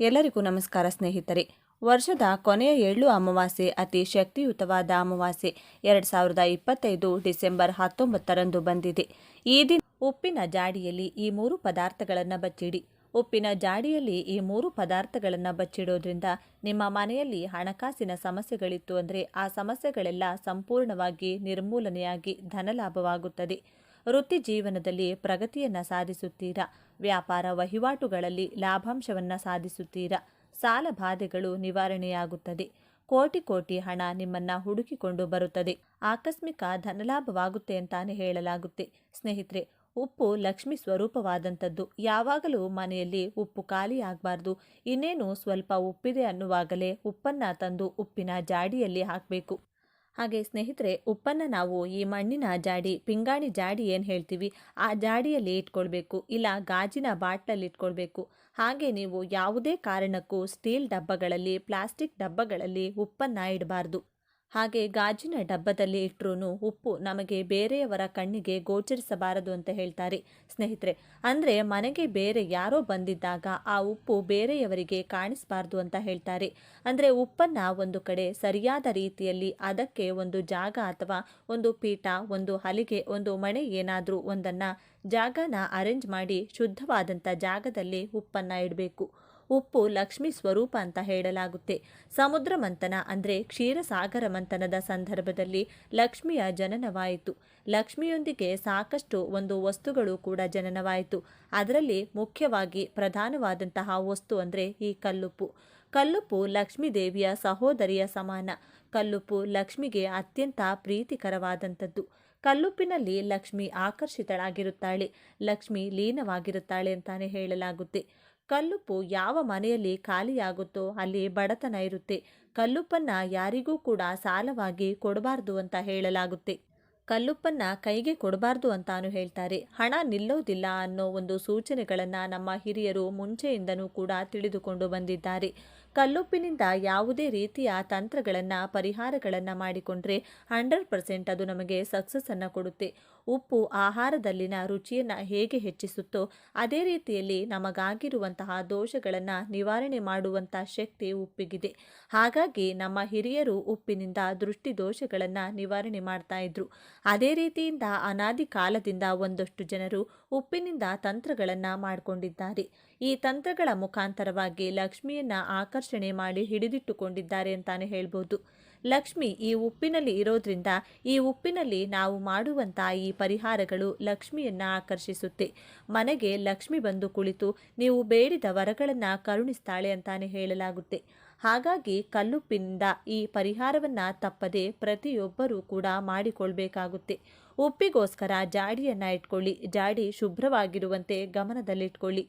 ಎಲ್ಲರಿಗೂ ನಮಸ್ಕಾರ ಸ್ನೇಹಿತರೆ. ವರ್ಷದ ಕೊನೆಯ 7 ಅಮಾವಾಸ್ಯೆ ಅತಿ ಶಕ್ತಿಯುತವಾದ ಅಮಾವಾಸ್ಯೆ 2025 ಡಿಸೆಂಬರ್ 19ರಂದು ಬಂದಿದೆ. ಈ ದಿನ ಉಪ್ಪಿನ ಜಾಡಿಯಲ್ಲಿ ಈ 3 ಪದಾರ್ಥಗಳನ್ನು ಬಚ್ಚಿಡಿ. ಉಪ್ಪಿನ ಜಾಡಿಯಲ್ಲಿ ಈ 3 ಪದಾರ್ಥಗಳನ್ನು ಬಚ್ಚಿಡೋದ್ರಿಂದ ನಿಮ್ಮ ಮನೆಯಲ್ಲಿ ಹಣಕಾಸಿನ ಸಮಸ್ಯೆಗಳಿತ್ತು ಅಂದರೆ ಆ ಸಮಸ್ಯೆಗಳೆಲ್ಲ ಸಂಪೂರ್ಣವಾಗಿ ನಿರ್ಮೂಲನೆಯಾಗಿ ಧನಲಾಭವಾಗುತ್ತದೆ. ವೃತ್ತಿ ಜೀವನದಲ್ಲಿ ಪ್ರಗತಿಯನ್ನು ಸಾಧಿಸುತ್ತೀರಾ. ವ್ಯಾಪಾರ ವಹಿವಾಟುಗಳಲ್ಲಿ ಲಾಭಾಂಶವನ್ನು ಸಾಧಿಸುತ್ತೀರಾ. ಸಾಲ ಬಾಧೆಗಳು ನಿವಾರಣೆಯಾಗುತ್ತದೆ. ಕೋಟಿ ಕೋಟಿ ಹಣ ನಿಮ್ಮನ್ನ ಹುಡುಕಿಕೊಂಡು ಬರುತ್ತದೆ. ಆಕಸ್ಮಿಕ ಧನಲಾಭವಾಗುತ್ತೆ ಅಂತಾನೆ ಹೇಳಲಾಗುತ್ತೆ. ಸ್ನೇಹಿತರೆ, ಉಪ್ಪು ಲಕ್ಷ್ಮಿ ಸ್ವರೂಪವಾದಂಥದ್ದು. ಯಾವಾಗಲೂ ಮನೆಯಲ್ಲಿ ಉಪ್ಪು ಖಾಲಿ ಆಗಬಾರ್ದು. ಇನ್ನೇನು ಸ್ವಲ್ಪ ಉಪ್ಪಿದೆ ಅನ್ನುವಾಗಲೇ ಉಪ್ಪನ್ನು ತಂದು ಉಪ್ಪಿನ ಜಾಡಿಯಲ್ಲಿ ಹಾಕಬೇಕು. ಹಾಗೆ ಸ್ನೇಹಿತರೆ, ಉಪ್ಪನ್ನು ನಾವು ಈ ಮಣ್ಣಿನ ಜಾಡಿ, ಪಿಂಗಾಣಿ ಜಾಡಿ ಏನು ಹೇಳ್ತೀವಿ ಆ ಜಾಡಿಯಲ್ಲಿ ಇಟ್ಕೊಳ್ಬೇಕು, ಇಲ್ಲ ಗಾಜಿನ ಬಾಟ್ಲಲ್ಲಿ ಇಟ್ಕೊಳ್ಬೇಕು. ಹಾಗೆ ನೀವು ಯಾವುದೇ ಕಾರಣಕ್ಕೂ ಸ್ಟೀಲ್ ಡಬ್ಬಗಳಲ್ಲಿ, ಪ್ಲಾಸ್ಟಿಕ್ ಡಬ್ಬಗಳಲ್ಲಿ ಉಪ್ಪನ್ನು ಇಡಬಾರ್ದು. ಹಾಗೆ ಗಾಜಿನ ಡಬ್ಬದಲ್ಲಿ ಇಟ್ಟರೂ ಉಪ್ಪು ನಮಗೆ ಬೇರೆಯವರ ಕಣ್ಣಿಗೆ ಗೋಚರಿಸಬಾರದು ಅಂತ ಹೇಳ್ತಾರೆ ಸ್ನೇಹಿತರೆ. ಅಂದರೆ ಮನೆಗೆ ಬೇರೆ ಯಾರೋ ಬಂದಿದ್ದಾಗ ಆ ಉಪ್ಪು ಬೇರೆಯವರಿಗೆ ಕಾಣಿಸಬಾರ್ದು ಅಂತ ಹೇಳ್ತಾರೆ. ಅಂದರೆ ಉಪ್ಪನ್ನು ಒಂದು ಕಡೆ ಸರಿಯಾದ ರೀತಿಯಲ್ಲಿ ಅದಕ್ಕೆ ಒಂದು ಜಾಗ ಅಥವಾ ಒಂದು ಪೀಠ, ಒಂದು ಹಲಿಗೆ, ಒಂದು ಮಣೆ ಏನಾದರೂ ಒಂದನ್ನು ಜಾಗನ ಅರೇಂಜ್ ಮಾಡಿ ಶುದ್ಧವಾದಂಥ ಜಾಗದಲ್ಲಿ ಉಪ್ಪನ್ನು ಇಡಬೇಕು. ಉಪ್ಪು ಲಕ್ಷ್ಮಿ ಸ್ವರೂಪ ಅಂತ ಹೇಳಲಾಗುತ್ತೆ. ಸಮುದ್ರ ಮಂಥನ ಅಂದರೆ ಕ್ಷೀರಸಾಗರ ಮಂಥನದ ಸಂದರ್ಭದಲ್ಲಿ ಲಕ್ಷ್ಮಿಯ ಜನನವಾಯಿತು. ಲಕ್ಷ್ಮಿಯೊಂದಿಗೆ ಸಾಕಷ್ಟು ಒಂದು ವಸ್ತುಗಳು ಕೂಡ ಜನನವಾಯಿತು. ಅದರಲ್ಲಿ ಮುಖ್ಯವಾಗಿ ಪ್ರಧಾನವಾದಂತಹ ವಸ್ತು ಅಂದರೆ ಈ ಕಲ್ಲುಪ್ಪು. ಕಲ್ಲುಪ್ಪು ಲಕ್ಷ್ಮೀ ದೇವಿಯ ಸಹೋದರಿಯ ಸಮಾನ. ಕಲ್ಲುಪ್ಪು ಲಕ್ಷ್ಮಿಗೆ ಅತ್ಯಂತ ಪ್ರೀತಿಕರವಾದಂಥದ್ದು. ಕಲ್ಲುಪ್ಪಿನಲ್ಲಿ ಲಕ್ಷ್ಮಿ ಆಕರ್ಷಿತಳಾಗಿರುತ್ತಾಳೆ, ಲಕ್ಷ್ಮಿ ಲೀನವಾಗಿರುತ್ತಾಳೆ ಅಂತಾನೆ ಹೇಳಲಾಗುತ್ತೆ. ಕಲ್ಲುಪ್ಪು ಯಾವ ಮನೆಯಲ್ಲಿ ಖಾಲಿಯಾಗುತ್ತೋ ಅಲ್ಲಿ ಬಡತನ ಇರುತ್ತೆ. ಕಲ್ಲುಪ್ಪನ್ನು ಯಾರಿಗೂ ಕೂಡ ಸಾಲವಾಗಿ ಕೊಡಬಾರ್ದು ಅಂತ ಹೇಳಲಾಗುತ್ತೆ. ಕಲ್ಲುಪ್ಪನ್ನು ಕೈಗೆ ಕೊಡಬಾರ್ದು ಅಂತಾನು ಹೇಳ್ತಾರೆ. ಹಣ ನಿಲ್ಲೋದಿಲ್ಲ ಅನ್ನೋ ಒಂದು ಸೂಚನೆಗಳನ್ನು ನಮ್ಮ ಹಿರಿಯರು ಮುಂಚೆಯಿಂದನೂ ಕೂಡ ತಿಳಿದುಕೊಂಡು ಬಂದಿದ್ದಾರೆ. ಕಲ್ಲುಪ್ಪಿನಿಂದ ಯಾವುದೇ ರೀತಿಯ ತಂತ್ರಗಳನ್ನು, ಪರಿಹಾರಗಳನ್ನು ಮಾಡಿಕೊಂಡ್ರೆ 100% ಅದು ನಮಗೆ ಸಕ್ಸಸ್ಸನ್ನು ಕೊಡುತ್ತೆ. ಉಪ್ಪು ಆಹಾರದಲ್ಲಿನ ರುಚಿಯನ್ನು ಹೇಗೆ ಹೆಚ್ಚಿಸುತ್ತೋ ಅದೇ ರೀತಿಯಲ್ಲಿ ನಮಗಾಗಿರುವಂತಹ ದೋಷಗಳನ್ನು ನಿವಾರಣೆ ಮಾಡುವಂಥ ಶಕ್ತಿ ಉಪ್ಪಿಗಿದೆ. ಹಾಗಾಗಿ ನಮ್ಮ ಹಿರಿಯರು ಉಪ್ಪಿನಿಂದ ದೃಷ್ಟಿ ದೋಷಗಳನ್ನು ನಿವಾರಣೆ ಮಾಡ್ತಾ ಇದ್ರು. ಅದೇ ರೀತಿಯಿಂದ ಅನಾದಿ ಕಾಲದಿಂದ ಒಂದಷ್ಟು ಜನರು ಉಪ್ಪಿನಿಂದ ತಂತ್ರಗಳನ್ನು ಮಾಡಿಕೊಂಡಿದ್ದಾರೆ. ಈ ತಂತ್ರಗಳ ಮುಖಾಂತರವಾಗಿ ಲಕ್ಷ್ಮಿಯನ್ನು ಆಕರ್ಷಣೆ ಮಾಡಿ ಹಿಡಿದಿಟ್ಟುಕೊಂಡಿದ್ದಾರೆ ಅಂತಾನೆ ಹೇಳ್ಬೋದು. ಲಕ್ಷ್ಮಿ ಈ ಉಪ್ಪಿನಲ್ಲಿ ಇರೋದ್ರಿಂದ ಈ ಉಪ್ಪಿನಲ್ಲಿ ನಾವು ಮಾಡುವಂಥ ಈ ಪರಿಹಾರಗಳು ಲಕ್ಷ್ಮಿಯನ್ನು ಆಕರ್ಷಿಸುತ್ತೆ. ಮನೆಗೆ ಲಕ್ಷ್ಮಿ ಬಂದು ಕುಳಿತು ನೀವು ಬೇಡಿದ ವರಗಳನ್ನು ಕರುಣಿಸ್ತಾಳೆ ಅಂತಾನೆ ಹೇಳಲಾಗುತ್ತೆ. ಹಾಗಾಗಿ ಕಲ್ಲುಪ್ಪಿನಿಂದ ಈ ಪರಿಹಾರವನ್ನು ತಪ್ಪದೆ ಪ್ರತಿಯೊಬ್ಬರೂ ಕೂಡ ಮಾಡಿಕೊಳ್ಬೇಕಾಗುತ್ತೆ. ಉಪ್ಪಿಗೋಸ್ಕರ ಜಾಡಿಯನ್ನು ಇಟ್ಕೊಳ್ಳಿ. ಜಾಡಿ ಶುಭ್ರವಾಗಿರುವಂತೆ ಗಮನದಲ್ಲಿಟ್ಕೊಳ್ಳಿ.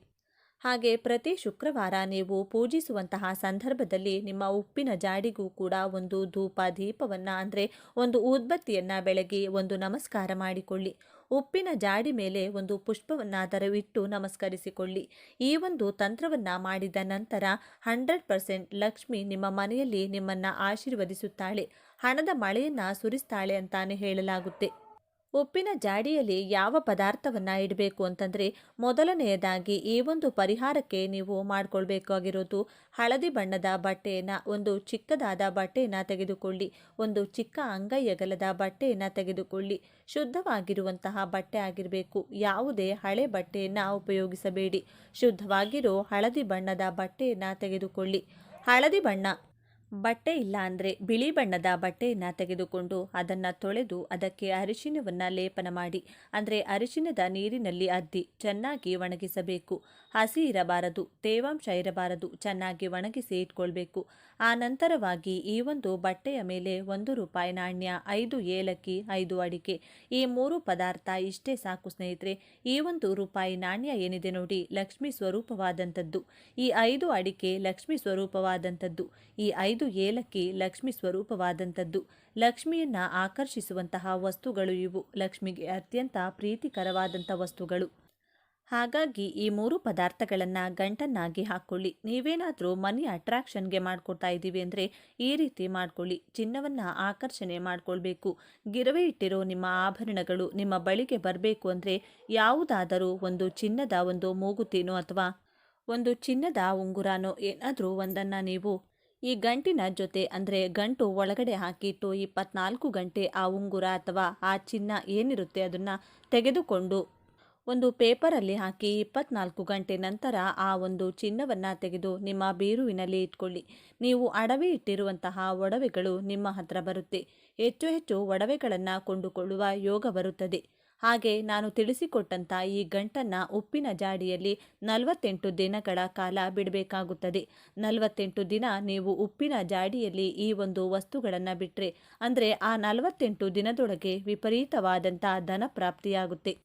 ಹಾಗೆ ಪ್ರತಿ ಶುಕ್ರವಾರ ನೀವು ಪೂಜಿಸುವಂತಹ ಸಂದರ್ಭದಲ್ಲಿ ನಿಮ್ಮ ಉಪ್ಪಿನ ಜಾಡಿಗೂ ಕೂಡ ಒಂದು ಧೂಪ ದೀಪವನ್ನು ಅಂದರೆ ಒಂದು ಊದ್ಬತ್ತಿಯನ್ನು ಬೆಳಗಿ ಒಂದು ನಮಸ್ಕಾರ ಮಾಡಿಕೊಳ್ಳಿ. ಉಪ್ಪಿನ ಜಾಡಿ ಮೇಲೆ ಒಂದು ಪುಷ್ಪವನ್ನಾದರೂ ಇಟ್ಟು ನಮಸ್ಕರಿಸಿಕೊಳ್ಳಿ. ಈ ಒಂದು ತಂತ್ರವನ್ನು ಮಾಡಿದ ನಂತರ 100% ಲಕ್ಷ್ಮಿ ನಿಮ್ಮ ಮನೆಯಲ್ಲಿ ನಿಮ್ಮನ್ನು ಆಶೀರ್ವದಿಸುತ್ತಾಳೆ, ಹಣದ ಮಳೆಯನ್ನು ಸುರಿಸ್ತಾಳೆ ಅಂತಾನೆ ಹೇಳಲಾಗುತ್ತೆ. ಉಪ್ಪಿನ ಜಾಡಿಯಲ್ಲಿ ಯಾವ ಪದಾರ್ಥವನ್ನು ಇಡಬೇಕು ಅಂತಂದರೆ, ಮೊದಲನೆಯದಾಗಿ ಈ ಒಂದು ಪರಿಹಾರಕ್ಕೆ ನೀವು ಮಾಡಿಕೊಳ್ಬೇಕಾಗಿರೋದು ಹಳದಿ ಬಣ್ಣದ ಬಟ್ಟೆಯನ್ನು, ಒಂದು ಚಿಕ್ಕದಾದ ಬಟ್ಟೆಯನ್ನು ತೆಗೆದುಕೊಳ್ಳಿ. ಒಂದು ಚಿಕ್ಕ ಅಂಗೈ ಅಗಲದ ಬಟ್ಟೆಯನ್ನು ತೆಗೆದುಕೊಳ್ಳಿ. ಶುದ್ಧವಾಗಿರುವಂತಹ ಬಟ್ಟೆ ಆಗಿರಬೇಕು. ಯಾವುದೇ ಹಳೆ ಬಟ್ಟೆಯನ್ನು ಉಪಯೋಗಿಸಬೇಡಿ. ಶುದ್ಧವಾಗಿರೋ ಹಳದಿ ಬಣ್ಣದ ಬಟ್ಟೆಯನ್ನು ತೆಗೆದುಕೊಳ್ಳಿ. ಹಳದಿ ಬಣ್ಣ ಬಟ್ಟೆ ಇಲ್ಲ ಅಂದರೆ ಬಿಳಿ ಬಣ್ಣದ ಬಟ್ಟೆಯನ್ನು ತೆಗೆದುಕೊಂಡು ಅದನ್ನು ತೊಳೆದು ಅದಕ್ಕೆ ಅರಿಶಿನವನ್ನು ಲೇಪನ ಮಾಡಿ, ಅಂದರೆ ಅರಿಶಿನದ ನೀರಿನಲ್ಲಿ ಅದ್ದಿ ಚೆನ್ನಾಗಿ ಒಣಗಿಸಬೇಕು. ಹಸಿ ಇರಬಾರದು, ತೇವಾಂಶ ಇರಬಾರದು, ಚೆನ್ನಾಗಿ ಒಣಗಿಸಿ ಇಟ್ಕೊಳ್ಬೇಕು. ಆ ನಂತರವಾಗಿ ಈ ಒಂದು ಬಟ್ಟೆಯ ಮೇಲೆ ₹1 ನಾಣ್ಯ, 5 ಏಲಕ್ಕಿ, 5 ಅಡಿಕೆ, ಈ 3 ಪದಾರ್ಥ ಇಷ್ಟೇ ಸಾಕು ಸ್ನೇಹಿತರೆ. ಈ ಒಂದು ರೂಪಾಯಿ ನಾಣ್ಯ ಏನಿದೆ ನೋಡಿ, ಲಕ್ಷ್ಮಿ ಸ್ವರೂಪವಾದಂಥದ್ದು. ಈ 5 ಅಡಿಕೆ ಲಕ್ಷ್ಮಿ ಸ್ವರೂಪವಾದಂಥದ್ದು. ಈ 5 ಏಲಕ್ಕಿ ಲಕ್ಷ್ಮಿ ಸ್ವರೂಪವಾದಂಥದ್ದು. ಲಕ್ಷ್ಮಿಯನ್ನು ಆಕರ್ಷಿಸುವಂತಹ ವಸ್ತುಗಳು ಇವು. ಲಕ್ಷ್ಮಿಗೆ ಅತ್ಯಂತ ಪ್ರೀತಿಕರವಾದಂಥ ವಸ್ತುಗಳು. ಹಾಗಾಗಿ ಈ 3 ಪದಾರ್ಥಗಳನ್ನು ಗಂಟನ್ನಾಗಿ ಹಾಕ್ಕೊಳ್ಳಿ. ನೀವೇನಾದರೂ ಮನಿ ಅಟ್ರಾಕ್ಷನ್ಗೆ ಮಾಡ್ಕೊಳ್ತಾ ಇದ್ದೀವಿ ಅಂದರೆ ಈ ರೀತಿ ಮಾಡ್ಕೊಳ್ಳಿ. ಚಿನ್ನವನ್ನು ಆಕರ್ಷಣೆ ಮಾಡ್ಕೊಳ್ಬೇಕು. ಗಿರವಿ ಇಟ್ಟಿರೋ ನಿಮ್ಮ ಆಭರಣಗಳು ನಿಮ್ಮ ಬಳಿಗೆ ಬರಬೇಕು ಅಂದರೆ ಯಾವುದಾದರೂ ಒಂದು ಚಿನ್ನದ ಒಂದು ಮೂಗುತಿನೋ ಅಥವಾ ಒಂದು ಚಿನ್ನದ ಉಂಗುರನೋ ಏನಾದರೂ ಒಂದನ್ನು ನೀವು ಈ ಗಂಟಿನ ಜೊತೆ ಅಂದರೆ ಗಂಟು ಒಳಗಡೆ ಹಾಕಿಟ್ಟು 24 ಗಂಟೆ ಆ ಉಂಗುರ ಅಥವಾ ಆ ಚಿನ್ನ ಏನಿರುತ್ತೆ ಅದನ್ನು ತೆಗೆದುಕೊಂಡು ಒಂದು ಪೇಪರಲ್ಲಿ ಹಾಕಿ 24 ಗಂಟೆ ನಂತರ ಆ ಒಂದು ಚಿನ್ನವನ್ನು ತೆಗೆದು ನಿಮ್ಮ ಬೀರುವಿನಲ್ಲಿ ಇಟ್ಕೊಳ್ಳಿ. ನೀವು ಅಡವಿ ಇಟ್ಟಿರುವಂತಹ ಒಡವೆಗಳು ನಿಮ್ಮ ಹತ್ರ ಬರುತ್ತೆ. ಹೆಚ್ಚು ಹೆಚ್ಚು ಒಡವೆಗಳನ್ನು ಕೊಂಡುಕೊಳ್ಳುವ ಯೋಗ ಬರುತ್ತದೆ. ಹಾಗೆ ನಾನು ತಿಳಿಸಿಕೊಟ್ಟಂಥ ಈ ಗಂಟನ್ನು ಉಪ್ಪಿನ ಜಾಡಿಯಲ್ಲಿ 48 ದಿನಗಳ ಕಾಲ ಬಿಡಬೇಕಾಗುತ್ತದೆ. 48 ದಿನ ನೀವು ಉಪ್ಪಿನ ಜಾಡಿಯಲ್ಲಿ ಈ ಒಂದು ವಸ್ತುಗಳನ್ನು ಬಿಟ್ಟರೆ ಅಂದರೆ ಆ 48 ದಿನದೊಳಗೆ ವಿಪರೀತವಾದಂಥ ಧನ ಪ್ರಾಪ್ತಿಯಾಗುತ್ತೆ.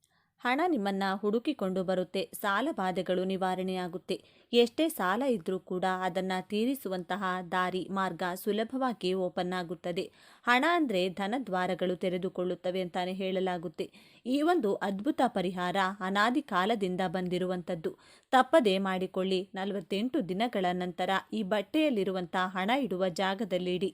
ಹಣ ನಿಮ್ಮನ್ನು ಹುಡುಕಿಕೊಂಡು ಬರುತ್ತೆ. ಸಾಲ ಬಾಧೆಗಳು ನಿವಾರಣೆಯಾಗುತ್ತೆ. ಎಷ್ಟೇ ಸಾಲ ಇದ್ದರೂ ಕೂಡ ಅದನ್ನು ತೀರಿಸುವಂತಹ ದಾರಿ ಮಾರ್ಗ ಸುಲಭವಾಗಿ ಓಪನ್ ಆಗುತ್ತದೆ. ಹಣ ಅಂದರೆ ಧನದ್ವಾರಗಳು ತೆರೆದುಕೊಳ್ಳುತ್ತವೆ ಅಂತಾನೆ ಹೇಳಲಾಗುತ್ತೆ. ಈ ಒಂದು ಅದ್ಭುತ ಪರಿಹಾರ ಅನಾದಿ ಕಾಲದಿಂದ ಬಂದಿರುವಂಥದ್ದು. ತಪ್ಪದೇ ಮಾಡಿಕೊಳ್ಳಿ. 48 ದಿನಗಳ ನಂತರ ಈ ಬಟ್ಟೆಯಲ್ಲಿರುವಂಥ ಹಣ ಇಡುವ ಜಾಗದಲ್ಲಿಡಿ.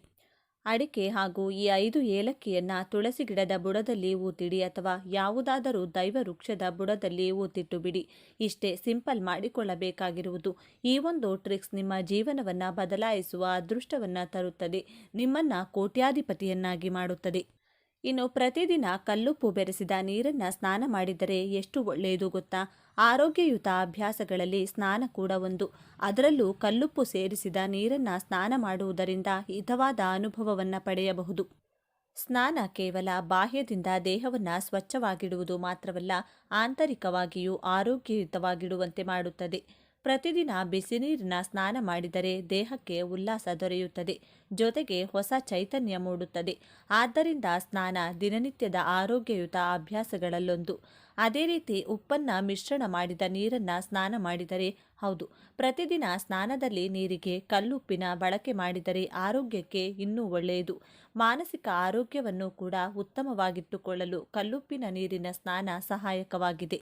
ಅಡಿಕೆ ಹಾಗೂ ಈ 5 ಏಲಕ್ಕಿಯನ್ನು ತುಳಸಿ ಗಿಡದ ಬುಡದಲ್ಲಿ ಊತಿಡಿ ಅಥವಾ ಯಾವುದಾದರೂ ದೈವ ವೃಕ್ಷದ ಬುಡದಲ್ಲಿ ಊತಿಟ್ಟು ಬಿಡಿ. ಇಷ್ಟೇ ಸಿಂಪಲ್ ಮಾಡಿಕೊಳ್ಳಬೇಕಾಗಿರುವುದು. ಈ ಒಂದು ಟ್ರಿಕ್ಸ್ ನಿಮ್ಮ ಜೀವನವನ್ನು ಬದಲಾಯಿಸುವ ಅದೃಷ್ಟವನ್ನು ತರುತ್ತದೆ. ನಿಮ್ಮನ್ನು ಕೋಟ್ಯಾಧಿಪತಿಯನ್ನಾಗಿ ಮಾಡುತ್ತದೆ. ಇನ್ನು ಪ್ರತಿದಿನ ಕಲ್ಲುಪ್ಪು ಬೆರೆಸಿದ ನೀರನ್ನು ಸ್ನಾನ ಮಾಡಿದರೆ ಎಷ್ಟು ಒಳ್ಳೆಯದು ಗೊತ್ತಾ? ಆರೋಗ್ಯಯುತ ಅಭ್ಯಾಸಗಳಲ್ಲಿ ಸ್ನಾನ ಕೂಡ ಒಂದು. ಅದರಲ್ಲೂ ಕಲ್ಲುಪ್ಪು ಸೇರಿಸಿದ ನೀರನ್ನು ಸ್ನಾನ ಮಾಡುವುದರಿಂದ ಹಿತವಾದ ಅನುಭವವನ್ನು ಪಡೆಯಬಹುದು. ಸ್ನಾನ ಕೇವಲ ಬಾಹ್ಯದಿಂದ ದೇಹವನ್ನು ಸ್ವಚ್ಛವಾಗಿಡುವುದು ಮಾತ್ರವಲ್ಲ, ಆಂತರಿಕವಾಗಿಯೂ ಆರೋಗ್ಯಯುತವಾಗಿಡುವಂತೆ ಮಾಡುತ್ತದೆ. ಪ್ರತಿದಿನ ಬಿಸಿನೀರಿನ ಸ್ನಾನ ಮಾಡಿದರೆ ದೇಹಕ್ಕೆ ಉಲ್ಲಾಸ ದೊರೆಯುತ್ತದೆ. ಜೊತೆಗೆ ಹೊಸ ಚೈತನ್ಯ ಮೂಡುತ್ತದೆ. ಆದ್ದರಿಂದ ಸ್ನಾನ ದಿನನಿತ್ಯದ ಆರೋಗ್ಯಯುತ ಅಭ್ಯಾಸಗಳಲ್ಲೊಂದು. ಅದೇ ರೀತಿ ಉಪ್ಪನ್ನು ಮಿಶ್ರಣ ಮಾಡಿದ ನೀರನ್ನು ಸ್ನಾನ ಮಾಡಿದರೆ, ಹೌದು, ಪ್ರತಿದಿನ ಸ್ನಾನದಲ್ಲಿ ನೀರಿಗೆ ಕಲ್ಲುಪ್ಪಿನ ಬಳಕೆ ಮಾಡಿದರೆ ಆರೋಗ್ಯಕ್ಕೆ ಇನ್ನೂ ಒಳ್ಳೆಯದು. ಮಾನಸಿಕ ಆರೋಗ್ಯವನ್ನು ಕೂಡ ಉತ್ತಮವಾಗಿಟ್ಟುಕೊಳ್ಳಲು ಕಲ್ಲುಪ್ಪಿನ ನೀರಿನ ಸ್ನಾನ ಸಹಾಯಕವಾಗಿದೆ.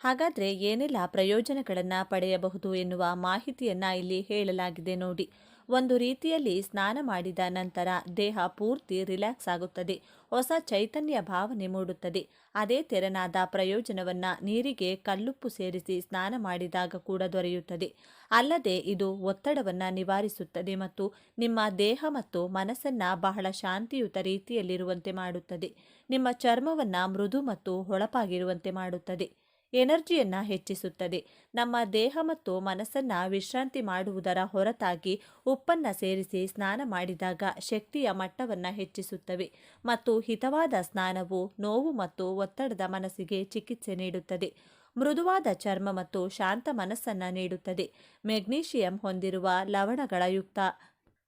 ಹಾಗಾದರೆ ಏನೆಲ್ಲ ಪ್ರಯೋಜನಗಳನ್ನು ಪಡೆಯಬಹುದು ಎನ್ನುವ ಮಾಹಿತಿಯನ್ನು ಇಲ್ಲಿ ಹೇಳಲಾಗಿದೆ ನೋಡಿ. ಒಂದು ರೀತಿಯಲ್ಲಿ ಸ್ನಾನ ಮಾಡಿದ ನಂತರ ದೇಹ ಪೂರ್ತಿ ರಿಲ್ಯಾಕ್ಸ್ ಆಗುತ್ತದೆ. ಹೊಸ ಚೈತನ್ಯ ಭಾವನೆ ಮೂಡುತ್ತದೆ. ಅದೇ ತೆರನಾದ ಪ್ರಯೋಜನವನ್ನು ನೀರಿಗೆ ಕಲ್ಲುಪ್ಪು ಸೇರಿಸಿ ಸ್ನಾನ ಮಾಡಿದಾಗ ಕೂಡ ದೊರೆಯುತ್ತದೆ. ಅಲ್ಲದೆ ಇದು ಒತ್ತಡವನ್ನು ನಿವಾರಿಸುತ್ತದೆ ಮತ್ತು ನಿಮ್ಮ ದೇಹ ಮತ್ತು ಮನಸ್ಸನ್ನು ಬಹಳ ಶಾಂತಿಯುತ ರೀತಿಯಲ್ಲಿರುವಂತೆ ಮಾಡುತ್ತದೆ. ನಿಮ್ಮ ಚರ್ಮವನ್ನು ಮೃದು ಮತ್ತು ಹೊಳಪಾಗಿರುವಂತೆ ಮಾಡುತ್ತದೆ. ಎನರ್ಜಿಯನ್ನು ಹೆಚ್ಚಿಸುತ್ತದೆ. ನಮ್ಮ ದೇಹ ಮತ್ತು ಮನಸ್ಸನ್ನು ವಿಶ್ರಾಂತಿ ಮಾಡುವುದರ ಹೊರತಾಗಿ ಉಪ್ಪನ್ನು ಸೇರಿಸಿ ಸ್ನಾನ ಮಾಡಿದಾಗ ಶಕ್ತಿಯ ಮಟ್ಟವನ್ನು ಹೆಚ್ಚಿಸುತ್ತವೆ ಮತ್ತು ಹಿತವಾದ ಸ್ನಾನವು ನೋವು ಮತ್ತು ಒತ್ತಡದ ಮನಸ್ಸಿಗೆ ಚಿಕಿತ್ಸೆ ನೀಡುತ್ತದೆ. ಮೃದುವಾದ ಚರ್ಮ ಮತ್ತು ಶಾಂತ ಮನಸ್ಸನ್ನು ನೀಡುತ್ತದೆ. ಮೆಗ್ನೀಷಿಯಂ ಹೊಂದಿರುವ ಲವಣಗಳ ಯುಕ್ತ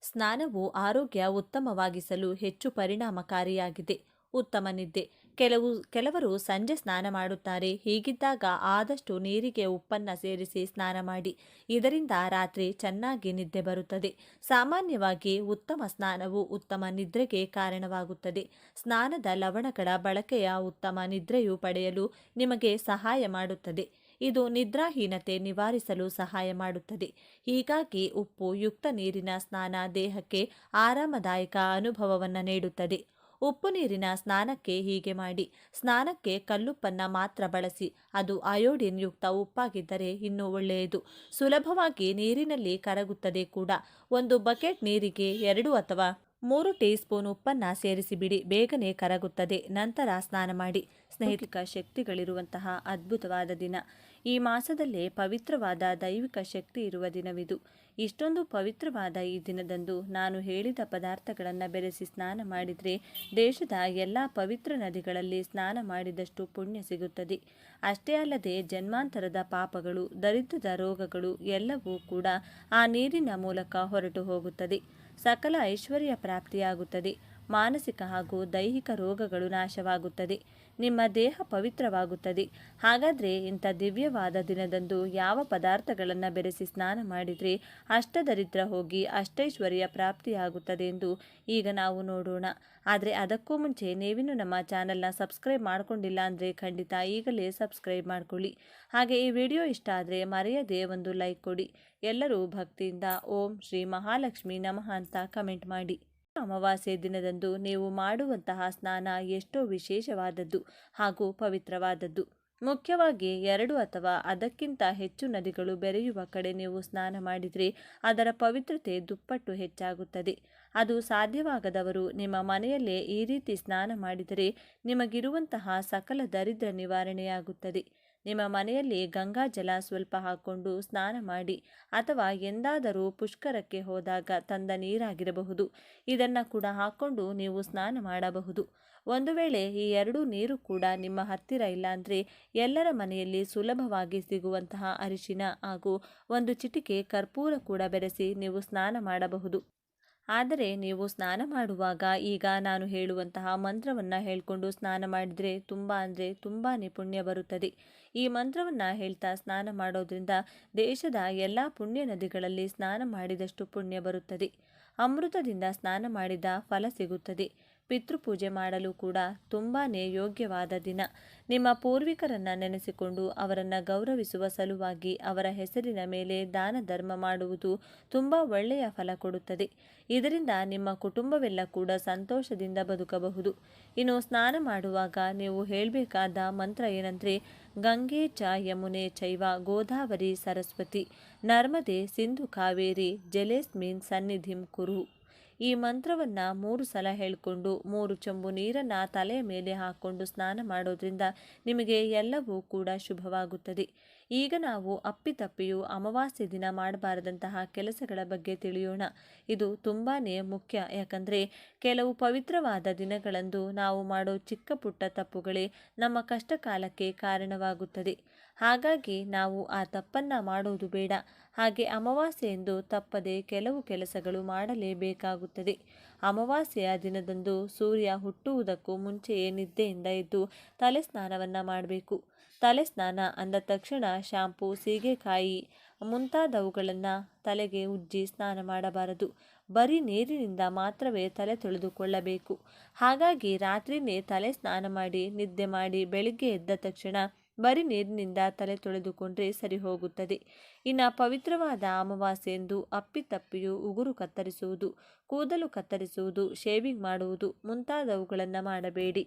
ಸ್ನಾನವು ಆರೋಗ್ಯ ಉತ್ತಮವಾಗಿಸಲು ಹೆಚ್ಚು ಪರಿಣಾಮಕಾರಿಯಾಗಿದೆ. ಉತ್ತಮ ನಿದ್ದೆ. ಕೆಲವರು ಸಂಜೆ ಸ್ನಾನ ಮಾಡುತ್ತಾರೆ. ಹೀಗಿದ್ದಾಗ ಆದಷ್ಟು ನೀರಿಗೆ ಉಪ್ಪನ್ನು ಸೇರಿಸಿ ಸ್ನಾನ ಮಾಡಿ. ಇದರಿಂದ ರಾತ್ರಿ ಚೆನ್ನಾಗಿ ನಿದ್ದೆ ಬರುತ್ತದೆ. ಸಾಮಾನ್ಯವಾಗಿ ಉತ್ತಮ ಸ್ನಾನವು ಉತ್ತಮ ನಿದ್ರೆಗೆ ಕಾರಣವಾಗುತ್ತದೆ. ಸ್ನಾನದ ಲವಣಗಳ ಬಳಕೆಯ ಉತ್ತಮ ನಿದ್ರೆಯು ಪಡೆಯಲು ನಿಮಗೆ ಸಹಾಯ ಮಾಡುತ್ತದೆ. ಇದು ನಿದ್ರಾಹೀನತೆ ನಿವಾರಿಸಲು ಸಹಾಯ ಮಾಡುತ್ತದೆ. ಹೀಗಾಗಿ ಉಪ್ಪು ಯುಕ್ತ ನೀರಿನ ಸ್ನಾನ ದೇಹಕ್ಕೆ ಆರಾಮದಾಯಕ ಅನುಭವವನ್ನು ನೀಡುತ್ತದೆ. ಉಪ್ಪು ನೀರಿನ ಸ್ನಾನಕ್ಕೆ ಹೀಗೆ ಮಾಡಿ. ಸ್ನಾನಕ್ಕೆ ಕಲ್ಲುಪ್ಪನ್ನು ಮಾತ್ರ ಬಳಸಿ. ಅದು ಅಯೋಡಿನ್ ಯುಕ್ತ ಉಪ್ಪಾಗಿದ್ದರೆ ಇನ್ನೂ ಒಳ್ಳೆಯದು. ಸುಲಭವಾಗಿ ನೀರಿನಲ್ಲಿ ಕರಗುತ್ತದೆ ಕೂಡ. ಒಂದು ಬಕೆಟ್ ನೀರಿಗೆ 2 ಅಥವಾ 3 ಟೀ ಸ್ಪೂನ್ ಉಪ್ಪನ್ನು ಸೇರಿಸಿಬಿಡಿ. ಬೇಗನೆ ಕರಗುತ್ತದೆ. ನಂತರ ಸ್ನಾನ ಮಾಡಿ. ಸ್ನೇಹಿತಿಕ ಶಕ್ತಿಗಳಿರುವಂತಹ ಅದ್ಭುತವಾದ ದಿನ. ಈ ಮಾಸದಲ್ಲೇ ಪವಿತ್ರವಾದ ದೈವಿಕ ಶಕ್ತಿ ಇರುವ ದಿನವಿದು. ಇಷ್ಟೊಂದು ಪವಿತ್ರವಾದ ಈ ದಿನದಂದು ನಾನು ಹೇಳಿದ ಪದಾರ್ಥಗಳನ್ನು ಬೆರೆಸಿ ಸ್ನಾನ ಮಾಡಿದರೆ ದೇಶದ ಎಲ್ಲ ಪವಿತ್ರ ನದಿಗಳಲ್ಲಿ ಸ್ನಾನ ಮಾಡಿದಷ್ಟು ಪುಣ್ಯ ಸಿಗುತ್ತದೆ. ಅಷ್ಟೇ ಅಲ್ಲದೆ ಜನ್ಮಾಂತರದ ಪಾಪಗಳು, ದರಿದ್ರದ ರೋಗಗಳು ಎಲ್ಲವೂ ಕೂಡ ಆ ನೀರಿನ ಮೂಲಕ ಹೊರಟು ಹೋಗುತ್ತದೆ. ಸಕಲ ಐಶ್ವರ್ಯ ಪ್ರಾಪ್ತಿಯಾಗುತ್ತದೆ. ಮಾನಸಿಕ ಹಾಗೂ ದೈಹಿಕ ರೋಗಗಳು ನಾಶವಾಗುತ್ತದೆ. ನಿಮ್ಮ ದೇಹ ಪವಿತ್ರವಾಗುತ್ತದೆ. ಹಾಗಾದರೆ ಇಂಥ ದಿವ್ಯವಾದ ದಿನದಂದು ಯಾವ ಪದಾರ್ಥಗಳನ್ನು ಬೆರೆಸಿ ಸ್ನಾನ ಮಾಡಿದರೆ ಅಷ್ಟದರಿದ್ರ ಹೋಗಿ ಅಷ್ಟೈಶ್ವರ್ಯ ಪ್ರಾಪ್ತಿಯಾಗುತ್ತದೆ ಎಂದು ಈಗ ನಾವು ನೋಡೋಣ. ಆದರೆ ಅದಕ್ಕೂ ಮುಂಚೆ ನೀವಿನ್ನು ನಮ್ಮ ಚಾನಲ್ನ ಸಬ್ಸ್ಕ್ರೈಬ್ ಮಾಡಿಕೊಂಡಿಲ್ಲ ಅಂದರೆ ಖಂಡಿತ ಈಗಲೇ ಸಬ್ಸ್ಕ್ರೈಬ್ ಮಾಡಿಕೊಳ್ಳಿ. ಹಾಗೆ ಈ ವಿಡಿಯೋ ಇಷ್ಟ ಆದರೆ ಮರೆಯದೆ ಒಂದು ಲೈಕ್ ಕೊಡಿ. ಎಲ್ಲರೂ ಭಕ್ತಿಯಿಂದ ಓಂ ಶ್ರೀ ಮಹಾಲಕ್ಷ್ಮಿ ನಮಃ ಅಂತ ಕಮೆಂಟ್ ಮಾಡಿ. ಅಮಾವಾಸ್ಯೆ ದಿನದಂದು ನೀವು ಮಾಡುವಂತಹ ಸ್ನಾನ ಎಷ್ಟೋ ವಿಶೇಷವಾದದ್ದು ಹಾಗೂ ಪವಿತ್ರವಾದದ್ದು. ಮುಖ್ಯವಾಗಿ 2 ಅಥವಾ ಅದಕ್ಕಿಂತ ಹೆಚ್ಚು ನದಿಗಳು ಬೆರೆಯುವ ಕಡೆ ನೀವು ಸ್ನಾನ ಮಾಡಿದರೆ ಅದರ ಪವಿತ್ರತೆ ದುಪ್ಪಟ್ಟು ಹೆಚ್ಚಾಗುತ್ತದೆ. ಅದು ಸಾಧ್ಯವಾಗದವರು ನಿಮ್ಮ ಮನೆಯಲ್ಲೇ ಈ ರೀತಿ ಸ್ನಾನ ಮಾಡಿದರೆ ನಿಮಗಿರುವಂತಹ ಸಕಲ ದರಿದ್ರ ನಿವಾರಣೆಯಾಗುತ್ತದೆ. ನಿಮ್ಮ ಮನೆಯಲ್ಲಿ ಗಂಗಾಜಲ ಸ್ವಲ್ಪ ಹಾಕ್ಕೊಂಡು ಸ್ನಾನ ಮಾಡಿ, ಅಥವಾ ಎಂದಾದರೂ ಪುಷ್ಕರಕ್ಕೆ ಹೋದಾಗ ತಂದ ನೀರಾಗಿರಬಹುದು, ಇದನ್ನು ಕೂಡ ಹಾಕ್ಕೊಂಡು ನೀವು ಸ್ನಾನ ಮಾಡಬಹುದು. ಒಂದು ವೇಳೆ ಈ ಎರಡೂ ನೀರು ಕೂಡ ನಿಮ್ಮ ಹತ್ತಿರ ಇಲ್ಲಾಂದರೆ ಎಲ್ಲರ ಮನೆಯಲ್ಲಿ ಸುಲಭವಾಗಿ ಸಿಗುವಂತಹ ಅರಿಶಿನ ಹಾಗೂ ಒಂದು ಚಿಟಿಕೆ ಕರ್ಪೂರ ಕೂಡ ಬೆರೆಸಿ ನೀವು ಸ್ನಾನ ಮಾಡಬಹುದು. ಆದರೆ ನೀವು ಸ್ನಾನ ಮಾಡುವಾಗ ಈಗ ನಾನು ಹೇಳುವಂತಹ ಮಂತ್ರವನ್ನು ಹೇಳಿಕೊಂಡು ಸ್ನಾನ ಮಾಡಿದರೆ ತುಂಬಾ ಪುಣ್ಯ ಬರುತ್ತದೆ. ಈ ಮಂತ್ರವನ್ನು ಹೇಳ್ತಾ ಸ್ನಾನ ಮಾಡೋದ್ರಿಂದ ದೇಶದ ಎಲ್ಲ ಪುಣ್ಯ ನದಿಗಳಲ್ಲಿ ಸ್ನಾನ ಮಾಡಿದಷ್ಟು ಪುಣ್ಯ ಬರುತ್ತದೆ. ಅಮೃತದಿಂದ ಸ್ನಾನ ಮಾಡಿದ ಫಲ ಸಿಗುತ್ತದೆ. ಪಿತೃಪೂಜೆ ಮಾಡಲು ಕೂಡ ತುಂಬಾ ಯೋಗ್ಯವಾದ ದಿನ. ನಿಮ್ಮ ಪೂರ್ವಿಕರನ್ನು ನೆನೆಸಿಕೊಂಡು ಅವರನ್ನು ಗೌರವಿಸುವ ಸಲುವಾಗಿ ಅವರ ಹೆಸರಿನ ಮೇಲೆ ದಾನ ಧರ್ಮ ಮಾಡುವುದು ತುಂಬ ಒಳ್ಳೆಯ ಫಲ ಕೊಡುತ್ತದೆ. ಇದರಿಂದ ನಿಮ್ಮ ಕುಟುಂಬವೆಲ್ಲ ಕೂಡ ಸಂತೋಷದಿಂದ ಬದುಕಬಹುದು. ಇನ್ನು ಸ್ನಾನ ಮಾಡುವಾಗ ನೀವು ಹೇಳಬೇಕಾದ ಮಂತ್ರ ಏನಂದರೆ, ಗಂಗೆ ಚ ಯಮುನೆ ಚೈವ ಗೋದಾವರಿ ಸರಸ್ವತಿ ನರ್ಮದೆ ಸಿಂಧು ಕಾವೇರಿ ಜಲೇಸ್ಮಿನ್ ಸನ್ನಿಧಿಂ ಕುರು. ಈ ಮಂತ್ರವನ್ನು 3 ಸಲ ಹೇಳಿಕೊಂಡು 3 ಚೊಂಬು ನೀರನ್ನು ತಲೆಯ ಮೇಲೆ ಹಾಕ್ಕೊಂಡು ಸ್ನಾನ ಮಾಡೋದ್ರಿಂದ ನಿಮಗೆ ಎಲ್ಲವೂ ಕೂಡ ಶುಭವಾಗುತ್ತದೆ. ಈಗ ನಾವು ಅಪ್ಪಿತಪ್ಪಿಯೂ ಅಮಾವಾಸ್ಯೆ ದಿನ ಮಾಡಬಾರದಂತಹ ಕೆಲಸಗಳ ಬಗ್ಗೆ ತಿಳಿಯೋಣ. ಇದು ತುಂಬಾ ಮುಖ್ಯ. ಯಾಕಂದರೆ ಕೆಲವು ಪವಿತ್ರವಾದ ದಿನಗಳಂದು ನಾವು ಮಾಡೋ ಚಿಕ್ಕ ಪುಟ್ಟ ತಪ್ಪುಗಳೇ ನಮ್ಮ ಕಷ್ಟ ಕಾಲಕ್ಕೆ ಕಾರಣವಾಗುತ್ತದೆ. ಹಾಗಾಗಿ ನಾವು ಆ ತಪ್ಪನ್ನು ಮಾಡೋದು ಬೇಡ. ಹಾಗೆ ಅಮಾವಾಸ್ಯೆಯೆಂದು ತಪ್ಪದೆ ಕೆಲವು ಕೆಲಸಗಳು ಮಾಡಲೇಬೇಕಾಗುತ್ತದೆ. ಅಮಾವಾಸ್ಯೆಯ ದಿನದಂದು ಸೂರ್ಯ ಹುಟ್ಟುವುದಕ್ಕೂ ಮುಂಚೆಯೇ ನಿದ್ದೆಯಿಂದ ಎದ್ದು ತಲೆ ಸ್ನಾನವನ್ನು ಮಾಡಬೇಕು. ತಲೆ ಸ್ನಾನ ಅಂದ ತಕ್ಷಣ ಶಾಂಪೂ, ಸೀಗೆಕಾಯಿ ಮುಂತಾದವುಗಳನ್ನು ತಲೆಗೆ ಉಜ್ಜಿ ಸ್ನಾನ ಮಾಡಬಾರದು. ಬರೀ ನೀರಿನಿಂದ ಮಾತ್ರವೇ ತಲೆ ತೊಳೆದುಕೊಳ್ಳಬೇಕು. ಹಾಗಾಗಿ ರಾತ್ರಿಯೇ ತಲೆ ಸ್ನಾನ ಮಾಡಿ ನಿದ್ದೆ ಮಾಡಿ ಬೆಳಿಗ್ಗೆ ಎದ್ದ ತಕ್ಷಣ ಬರೀ ನೀರಿನಿಂದ ತಲೆ ತೊಳೆದುಕೊಂಡ್ರೆ ಸರಿ ಹೋಗುತ್ತದೆ. ಇನ್ನು ಪವಿತ್ರವಾದ ಅಮಾವಾಸ್ಯೆಯೆಂದು ಅಪ್ಪಿತಪ್ಪಿಯು ಉಗುರು ಕತ್ತರಿಸುವುದು, ಕೂದಲು ಕತ್ತರಿಸುವುದು, ಶೇವಿಂಗ್ ಮಾಡುವುದು ಮುಂತಾದವುಗಳನ್ನು ಮಾಡಬೇಡಿ.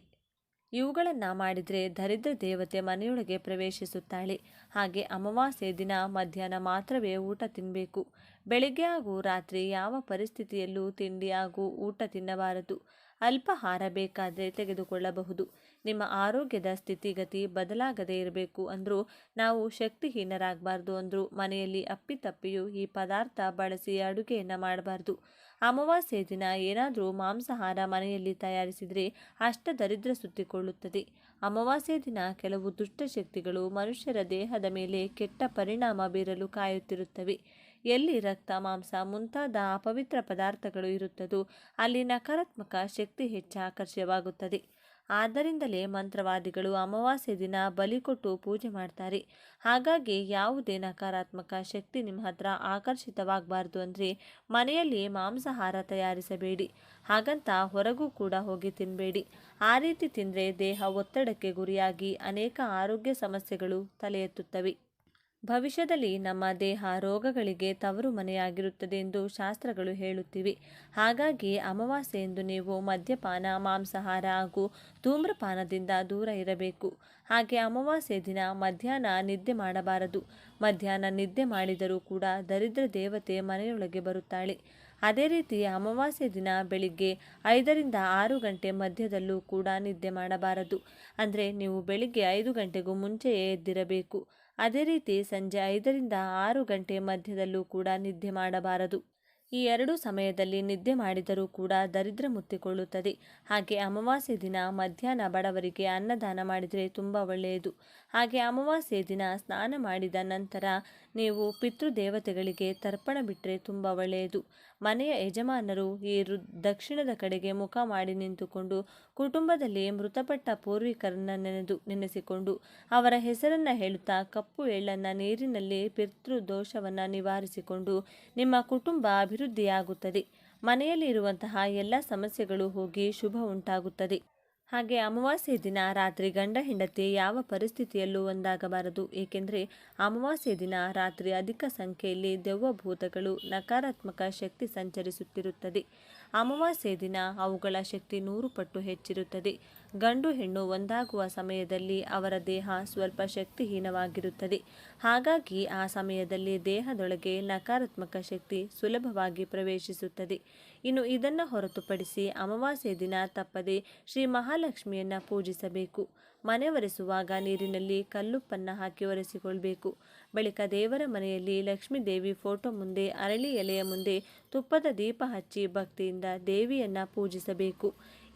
ಇವುಗಳನ್ನು ಮಾಡಿದರೆ ದರಿದ್ರ ದೇವತೆ ಮನೆಯೊಳಗೆ ಪ್ರವೇಶಿಸುತ್ತಾಳೆ. ಹಾಗೆ ಅಮಾವಾಸ್ಯೆ ದಿನ ಮಧ್ಯಾಹ್ನ ಮಾತ್ರವೇ ಊಟ ತಿನ್ನಬೇಕು. ಬೆಳಗ್ಗೆ ಹಾಗೂ ರಾತ್ರಿ ಯಾವ ಪರಿಸ್ಥಿತಿಯಲ್ಲೂ ತಿಂಡಿ ಹಾಗೂ ಊಟ ತಿನ್ನಬಾರದು. ಅಲ್ಪಾಹಾರ ಬೇಕಾದರೆ ತೆಗೆದುಕೊಳ್ಳಬಹುದು. ನಿಮ್ಮ ಆರೋಗ್ಯದ ಸ್ಥಿತಿಗತಿ ಬದಲಾಗದೇ ಇರಬೇಕು ಅಂದರೂ, ನಾವು ಶಕ್ತಿಹೀನರಾಗಬಾರ್ದು ಅಂದರೂ ಮನೆಯಲ್ಲಿ ಅಪ್ಪಿತಪ್ಪಿಯೂ ಈ ಪದಾರ್ಥ ಬಳಸಿ ಅಡುಗೆಯನ್ನು ಮಾಡಬಾರ್ದು. ಅಮಾವಾಸ್ಯೆ ದಿನ ಏನಾದರೂ ಮಾಂಸಾಹಾರ ಮನೆಯಲ್ಲಿ ತಯಾರಿಸಿದರೆ ಅಷ್ಟ ದರಿದ್ರ ಸುತ್ತಿಕೊಳ್ಳುತ್ತದೆ. ಅಮಾವಾಸ್ಯೆ ದಿನ ಕೆಲವು ದುಷ್ಟಶಕ್ತಿಗಳು ಮನುಷ್ಯರ ದೇಹದ ಮೇಲೆ ಕೆಟ್ಟ ಪರಿಣಾಮ ಬೀರಲು ಕಾಯುತ್ತಿರುತ್ತವೆ. ಎಲ್ಲಿ ರಕ್ತ, ಮಾಂಸ ಮುಂತಾದ ಅಪವಿತ್ರ ಪದಾರ್ಥಗಳು ಇರುತ್ತದೋ ಅಲ್ಲಿ ನಕಾರಾತ್ಮಕ ಶಕ್ತಿ ಹೆಚ್ಚು ಆಕರ್ಷವಾಗುತ್ತದೆ. ಆದ್ದರಿಂದಲೇ ಮಂತ್ರವಾದಿಗಳು ಅಮಾವಾಸ್ಯೆ ದಿನ ಬಲಿ ಕೊಟ್ಟು ಪೂಜೆ ಮಾಡ್ತಾರೆ. ಹಾಗಾಗಿ ಯಾವುದೇ ನಕಾರಾತ್ಮಕ ಶಕ್ತಿ ನಿಮ್ಮ ಹತ್ರ ಆಕರ್ಷಿತವಾಗಬಾರ್ದು ಅಂದರೆ ಮನೆಯಲ್ಲಿ ಮಾಂಸಾಹಾರ ತಯಾರಿಸಬೇಡಿ. ಹಾಗಂತ ಹೊರಗೂ ಕೂಡ ಹೋಗಿ ತಿನ್ನಬೇಡಿ. ಆ ರೀತಿ ತಿಂದರೆ ದೇಹ ಒತ್ತಡಕ್ಕೆ ಗುರಿಯಾಗಿ ಅನೇಕ ಆರೋಗ್ಯ ಸಮಸ್ಯೆಗಳು ತಲೆ ಎತ್ತುತ್ತವೆ. ಭವಿಷ್ಯದಲ್ಲಿ ನಮ್ಮ ದೇಹ ರೋಗಗಳಿಗೆ ತವರು ಮನೆಯಾಗಿರುತ್ತದೆ ಎಂದು ಶಾಸ್ತ್ರಗಳು ಹೇಳುತ್ತಿವೆ. ಹಾಗಾಗಿ ಅಮಾವಾಸ್ಯೆಯೆಂದು ನೀವು ಮದ್ಯಪಾನ, ಮಾಂಸಾಹಾರ ಹಾಗೂ ಧೂಮ್ರಪಾನದಿಂದ ದೂರ ಇರಬೇಕು. ಹಾಗೆ ಅಮಾವಾಸ್ಯೆ ದಿನ ಮಧ್ಯಾಹ್ನ ನಿದ್ದೆ ಮಾಡಬಾರದು. ಮಧ್ಯಾಹ್ನ ನಿದ್ದೆ ಮಾಡಿದರೂ ಕೂಡ ದರಿದ್ರ ದೇವತೆ ಮನೆಯೊಳಗೆ ಬರುತ್ತಾಳೆ. ಅದೇ ರೀತಿ ಅಮಾವಾಸ್ಯೆ ದಿನ ಬೆಳಿಗ್ಗೆ 5ರಿಂದ 6 ಗಂಟೆ ಮಧ್ಯದಲ್ಲೂ ಕೂಡ ನಿದ್ದೆ ಮಾಡಬಾರದು. ಅಂದರೆ ನೀವು ಬೆಳಿಗ್ಗೆ 5 ಗಂಟೆಗೂ ಮುಂಚೆಯೇ ಎದ್ದಿರಬೇಕು. ಅದೇ ರೀತಿ ಸಂಜೆ 5ರಿಂದ 6 ಗಂಟೆ ಮಧ್ಯದಲ್ಲೂ ಕೂಡ ನಿದ್ದೆ ಮಾಡಬಾರದು. ಈ 2 ಸಮಯದಲ್ಲಿ ನಿದ್ದೆ ಮಾಡಿದರೂ ಕೂಡ ದರಿದ್ರ ಮುತ್ತಿಕೊಳ್ಳುತ್ತದೆ. ಹಾಗೆ ಅಮಾವಾಸ್ಯೆ ದಿನ ಮಧ್ಯಾಹ್ನ ಬಡವರಿಗೆ ಅನ್ನದಾನ ಮಾಡಿದರೆ ತುಂಬ ಒಳ್ಳೆಯದು. ಹಾಗೆ ಅಮಾವಾಸ್ಯೆ ದಿನ ಸ್ನಾನ ಮಾಡಿದ ನಂತರ ನೀವು ಪಿತೃದೇವತೆಗಳಿಗೆ ತರ್ಪಣ ಬಿಟ್ಟರೆ ತುಂಬ ಒಳ್ಳೆಯದು. ಮನೆಯ ಯಜಮಾನರು ಈ ದಕ್ಷಿಣದ ಕಡೆಗೆ ಮುಖ ಮಾಡಿ ನಿಂತುಕೊಂಡು ಕುಟುಂಬದಲ್ಲಿ ಮೃತಪಟ್ಟ ಪೂರ್ವಿಕರನ್ನು ನೆನೆಸಿಕೊಂಡು ಅವರ ಹೆಸರನ್ನು ಹೇಳುತ್ತಾ ಕಪ್ಪು ಎಳ್ಳನ್ನು ನೀರಿನಲ್ಲಿ ಪಿತೃದೋಷವನ್ನು ನಿವಾರಿಸಿಕೊಂಡು ನಿಮ್ಮ ಕುಟುಂಬ ಅಭಿವೃದ್ಧಿಯಾಗುತ್ತದೆ. ಮನೆಯಲ್ಲಿ ಇರುವಂತಹ ಎಲ್ಲ ಸಮಸ್ಯೆಗಳು ಹೋಗಿ ಶುಭ ಉಂಟಾಗುತ್ತದೆ. ಹಾಗೆ ಅಮಾವಾಸ್ಯೆ ದಿನ ರಾತ್ರಿ ಗಂಡ ಹೆಂಡತಿ ಯಾವ ಪರಿಸ್ಥಿತಿಯಲ್ಲೂ ಒಂದಾಗಬಾರದು. ಏಕೆಂದರೆ ಅಮಾವಾಸ್ಯೆ ದಿನ ರಾತ್ರಿ ಅಧಿಕ ಸಂಖ್ಯೆಯಲ್ಲಿ ದೆವ್ವ ಭೂತಗಳು, ನಕಾರಾತ್ಮಕ ಶಕ್ತಿ ಸಂಚರಿಸುತ್ತಿರುತ್ತದೆ. ಅಮಾವಾಸ್ಯೆ ದಿನ ಅವುಗಳ ಶಕ್ತಿ 100 ಪಟ್ಟು ಹೆಚ್ಚಿರುತ್ತದೆ. ಗಂಡು ಹೆಣ್ಣು ಒಂದಾಗುವ ಸಮಯದಲ್ಲಿ ಅವರ ದೇಹ ಸ್ವಲ್ಪ ಶಕ್ತಿಹೀನವಾಗಿರುತ್ತದೆ. ಹಾಗಾಗಿ ಆ ಸಮಯದಲ್ಲಿ ದೇಹದೊಳಗೆ ನಕಾರಾತ್ಮಕ ಶಕ್ತಿ ಸುಲಭವಾಗಿ ಪ್ರವೇಶಿಸುತ್ತದೆ. ಇನ್ನು ಇದನ್ನು ಹೊರತುಪಡಿಸಿ ಅಮಾವಾಸ್ಯೆ ದಿನ ತಪ್ಪದೆ ಶ್ರೀ ಮಹಾಲಕ್ಷ್ಮಿಯನ್ನು ಪೂಜಿಸಬೇಕು. ಮನೆ ಒರೆಸುವಾಗ ನೀರಿನಲ್ಲಿ ಕಲ್ಲುಪ್ಪನ್ನು ಹಾಕಿ ಒರೆಸಿಕೊಳ್ಬೇಕು. ಬಳಿಕ ದೇವರ ಮನೆಯಲ್ಲಿ ಲಕ್ಷ್ಮೀ ದೇವಿ ಫೋಟೋ ಮುಂದೆ ಅರಳಿ ಎಲೆಯ ಮುಂದೆ ತುಪ್ಪದ ದೀಪ ಹಚ್ಚಿ ಭಕ್ತಿಯಿಂದ ದೇವಿಯನ್ನು ಪೂಜಿಸಬೇಕು.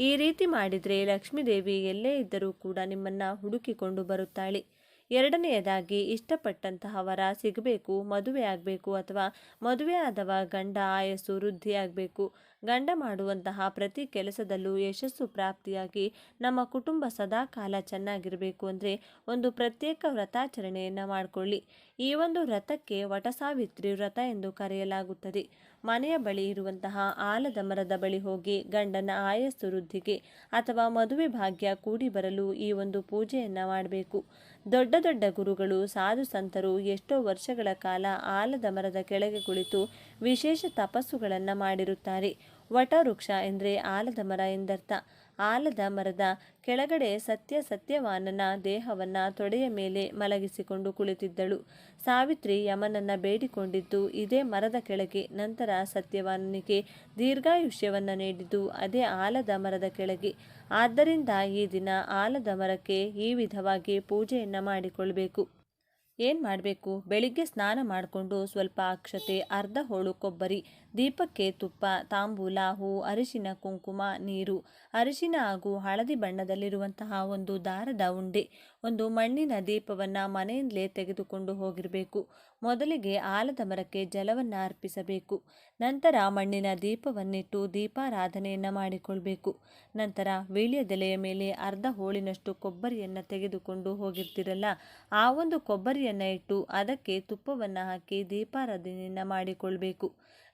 ಈ ರೀತಿ ಮಾಡಿದರೆ ಲಕ್ಷ್ಮೀ ದೇವಿ ಎಲ್ಲೇ ಇದ್ದರೂ ಕೂಡ ನಿಮ್ಮನ್ನು ಹುಡುಕಿಕೊಂಡು ಬರುತ್ತಾಳೆ. ಎರಡನೆಯದಾಗಿ, ಇಷ್ಟಪಟ್ಟಂತಹ ವರ ಸಿಗಬೇಕು, ಮದುವೆ ಆಗಬೇಕು ಅಥವಾ ಮದುವೆ ಆದವ ಗಂಡ ಆಯಸ್ಸು ವೃದ್ಧಿಯಾಗಬೇಕು, ಗಂಡ ಮಾಡುವಂತಹ ಪ್ರತಿ ಕೆಲಸದಲ್ಲೂ ಯಶಸ್ಸು ಪ್ರಾಪ್ತಿಯಾಗಿ ನಮ್ಮ ಕುಟುಂಬ ಸದಾಕಾಲ ಚೆನ್ನಾಗಿರಬೇಕು ಅಂದರೆ ಒಂದು ಪ್ರತ್ಯೇಕ ವ್ರತಾಚರಣೆಯನ್ನು ಮಾಡಿಕೊಳ್ಳಿ. ಈ ಒಂದು ವ್ರತಕ್ಕೆ ವಟಸಾವಿತ್ರಿ ವ್ರತ ಎಂದು ಕರೆಯಲಾಗುತ್ತದೆ. ಮನೆಯ ಬಳಿ ಇರುವಂತಹ ಆಲದ ಮರದ ಬಳಿ ಹೋಗಿ ಗಂಡನ ಆಯಸ್ಸು ವೃದ್ಧಿಗೆ ಅಥವಾ ಮದುವೆ ಭಾಗ್ಯ ಕೂಡಿ ಬರಲು ಈ ಒಂದು ಪೂಜೆಯನ್ನು ಮಾಡಬೇಕು. ದೊಡ್ಡ ದೊಡ್ಡ ಗುರುಗಳು ಸಾಧು ಸಂತರು ಎಷ್ಟೋ ವರ್ಷಗಳ ಕಾಲ ಆಲದ ಮರದ ಕೆಳಗೆ ಕುಳಿತು ವಿಶೇಷ ತಪಸ್ಸುಗಳನ್ನು ಮಾಡಿರುತ್ತಾರೆ. ವಟವೃಕ್ಷ ಎಂದರೆ ಆಲದ ಮರ ಎಂದರ್ಥ. ಆಲದ ಮರದ ಕೆಳಗಡೆ ಸತ್ಯವಾನನ ದೇಹವನ್ನು ತೊಡೆಯ ಮೇಲೆ ಮಲಗಿಸಿಕೊಂಡು ಕುಳಿತಿದ್ದಳು. ಸಾವಿತ್ರಿ ಯಮನನ್ನು ಬೇಡಿಕೊಂಡಿದ್ದು ಇದೇ ಮರದ ಕೆಳಗೆ. ನಂತರ ಸತ್ಯವಾನನಿಗೆ ದೀರ್ಘಾಯುಷ್ಯವನ್ನು ನೀಡಿದ್ದು ಅದೇ ಆಲದ ಮರದ ಕೆಳಗೆ. ಆದ್ದರಿಂದ ಈ ದಿನ ಆಲದ ಮರಕ್ಕೆ ಈ ವಿಧವಾಗಿ ಪೂಜೆಯನ್ನು ಮಾಡಿಕೊಳ್ಬೇಕು. ಏನು ಮಾಡಬೇಕು? ಬೆಳಿಗ್ಗೆ ಸ್ನಾನ ಮಾಡಿಕೊಂಡು ಸ್ವಲ್ಪ ಅಕ್ಷತೆ, ಅರ್ಧ ಹೋಳು ಕೊಬ್ಬರಿ, ದೀಪಕ್ಕೆ ತುಪ್ಪ, ತಾಂಬೂಲ, ಹೂವು, ಅರಿಶಿನ, ಕುಂಕುಮ, ನೀರು, ಅರಿಶಿನ ಹಾಗೂ ಹಳದಿ ಬಣ್ಣದಲ್ಲಿರುವಂತಹ ಒಂದು ದಾರದ ಉಂಡೆ, ಒಂದು ಮಣ್ಣಿನ ದೀಪವನ್ನು ಮನೆಯಿಂದಲೇ ತೆಗೆದುಕೊಂಡು ಹೋಗಿರಬೇಕು. ಮೊದಲಿಗೆ ಆಲದ ಮರಕ್ಕೆ ಜಲವನ್ನು ಅರ್ಪಿಸಬೇಕು. ನಂತರ ಮಣ್ಣಿನ ದೀಪವನ್ನಿಟ್ಟು ದೀಪಾರಾಧನೆಯನ್ನು ಮಾಡಿಕೊಳ್ಬೇಕು. ನಂತರ ವೀಳ್ಯದೆಲೆಯ ಮೇಲೆ ಅರ್ಧ ಹೋಳಿನಷ್ಟು ಕೊಬ್ಬರಿಯನ್ನು ತೆಗೆದುಕೊಂಡು ಹೋಗಿರ್ತಿರಲ್ಲ, ಆ ಒಂದು ಕೊಬ್ಬರಿಯನ್ನು ಇಟ್ಟು ಅದಕ್ಕೆ ತುಪ್ಪವನ್ನು ಹಾಕಿ ದೀಪಾರಾಧನೆಯನ್ನು ಮಾಡಿಕೊಳ್ಬೇಕು.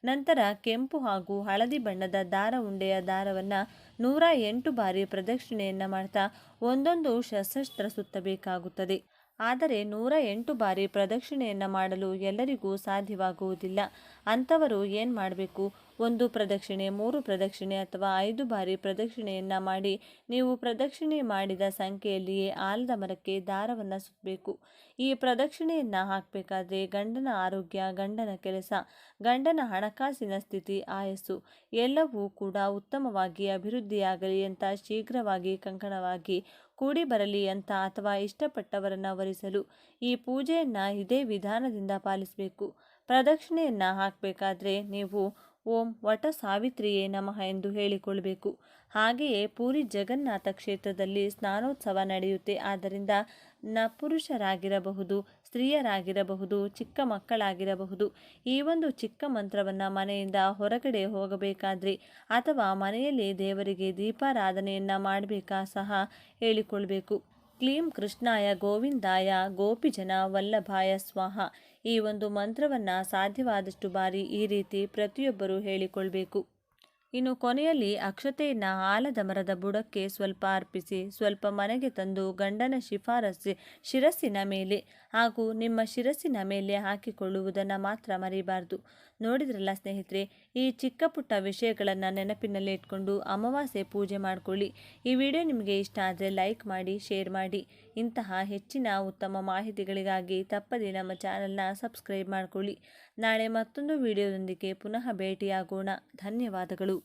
ನಂತರ ಕೆಂಪು ಹಾಗೂ ಹಳದಿ ಬಣ್ಣದ ದಾರ ಉಂಡೆಯ ದಾರವನ್ನು 108 ಬಾರಿ ಪ್ರದಕ್ಷಿಣೆಯನ್ನು ಮಾಡ್ತಾ ಒಂದೊಂದು ಸಹಸ್ರ ಸುತ್ತಬೇಕಾಗುತ್ತದೆ. ಆದರೆ 108 ಬಾರಿ ಪ್ರದಕ್ಷಿಣೆಯನ್ನು ಮಾಡಲು ಎಲ್ಲರಿಗೂ ಸಾಧ್ಯವಾಗುವುದಿಲ್ಲ. ಅಂಥವರು ಏನು ಮಾಡಬೇಕು? 1 ಪ್ರದಕ್ಷಿಣೆ, 3 ಪ್ರದಕ್ಷಿಣೆ ಅಥವಾ 5 ಬಾರಿ ಪ್ರದಕ್ಷಿಣೆಯನ್ನು ಮಾಡಿ ನೀವು ಪ್ರದಕ್ಷಿಣೆ ಮಾಡಿದ ಸಂಖ್ಯೆಯಲ್ಲಿಯೇ ಆಲದ ಮರಕ್ಕೆ ದಾರವನ್ನು ಸುತ್ತಬೇಕು. ಈ ಪ್ರದಕ್ಷಿಣೆಯನ್ನು ಹಾಕಬೇಕಾದ್ರೆ ಗಂಡನ ಆರೋಗ್ಯ, ಗಂಡನ ಕೆಲಸ, ಗಂಡನ ಹಣಕಾಸಿನ ಸ್ಥಿತಿ, ಆಯಸ್ಸು ಎಲ್ಲವೂ ಕೂಡ ಉತ್ತಮವಾಗಿ ಅಭಿವೃದ್ಧಿಯಾಗಲಿ ಅಂತ, ಶೀಘ್ರವಾಗಿ ಕಂಕಣವಾಗಿ ಕೂಡಿ ಬರಲಿ ಅಂತ ಅಥವಾ ಇಷ್ಟಪಟ್ಟವರನ್ನು ವರಿಸಲು ಈ ಪೂಜೆಯನ್ನು ಇದೇ ವಿಧಾನದಿಂದ ಪಾಲಿಸಬೇಕು. ಪ್ರದಕ್ಷಿಣೆಯನ್ನು ಹಾಕಬೇಕಾದ್ರೆ ನೀವು ಓಂ ವಟ ಸಾವಿತ್ರಿಯೇ ನಮಃ ಎಂದು ಹೇಳಿಕೊಳ್ಬೇಕು. ಹಾಗೆಯೇ ಪೂರಿ ಜಗನ್ನಾಥ ಕ್ಷೇತ್ರದಲ್ಲಿ ಸ್ನಾನೋತ್ಸವ ನಡೆಯುತ್ತೆ. ಆದ್ದರಿಂದ ಪುರುಷರಾಗಿರಬಹುದು, ಸ್ತ್ರೀಯರಾಗಿರಬಹುದು, ಚಿಕ್ಕ ಮಕ್ಕಳಾಗಿರಬಹುದು, ಈ ಒಂದು ಚಿಕ್ಕ ಮಂತ್ರವನ್ನು ಮನೆಯಿಂದ ಹೊರಗಡೆ ಹೋಗಬೇಕಾದ್ರೆ ಅಥವಾ ಮನೆಯಲ್ಲಿ ದೇವರಿಗೆ ದೀಪಾರಾಧನೆಯನ್ನು ಮಾಡಬೇಕಾ ಸಹ ಹೇಳಿಕೊಳ್ಬೇಕು. ಕ್ಲೀಂ ಕೃಷ್ಣಾಯ ಗೋವಿಂದಾಯ ಗೋಪಿಜನ ವಲ್ಲಭಾಯ ಸ್ವಾಹ. ಈ ಒಂದು ಮಂತ್ರವನ್ನು ಸಾಧ್ಯವಾದಷ್ಟು ಬಾರಿ ಈ ರೀತಿ ಪ್ರತಿಯೊಬ್ಬರೂ ಹೇಳಿಕೊಳ್ಬೇಕು. ಇನ್ನು ಕೊನೆಯಲ್ಲಿ ಅಕ್ಷತೆಯನ್ನು ಆಲದ ಮರದ ಬುಡಕ್ಕೆ ಸ್ವಲ್ಪ ಅರ್ಪಿಸಿ ಸ್ವಲ್ಪ ಮನೆಗೆ ತಂದು ಗಂಡನ ಶಿರಸ್ಸಿನ ಮೇಲೆ ಹಾಗೂ ನಿಮ್ಮ ಶಿರಸ್ಸಿನ ಮೇಲೆ ಹಾಕಿಕೊಳ್ಳುವುದನ್ನು ಮಾತ್ರ ಮರಿಬಾರ್ದು. ನೋಡಿದ್ರಲ್ಲ ಸ್ನೇಹಿತರೆ, ಈ ಚಿಕ್ಕ ಪುಟ್ಟ ವಿಷಯಗಳನ್ನು ನೆನಪಿನಲ್ಲಿ ಇಟ್ಕೊಂಡು ಅಮಾವಾಸ್ಯೆ ಪೂಜೆ ಮಾಡಿಕೊಳ್ಳಿ. ಈ ವಿಡಿಯೋ ನಿಮಗೆ ಇಷ್ಟ ಆದರೆ ಲೈಕ್ ಮಾಡಿ, ಶೇರ್ ಮಾಡಿ. ಇಂತಹ ಹೆಚ್ಚಿನ ಉತ್ತಮ ಮಾಹಿತಿಗಳಿಗಾಗಿ ತಪ್ಪದೆ ನಮ್ಮ ಚಾನಲ್ನ ಸಬ್ಸ್ಕ್ರೈಬ್ ಮಾಡಿಕೊಳ್ಳಿ. ನಾಳೆ ಮತ್ತೊಂದು ವಿಡಿಯೋದೊಂದಿಗೆ ಪುನಃ ಭೇಟಿಯಾಗೋಣ. ಧನ್ಯವಾದಗಳು.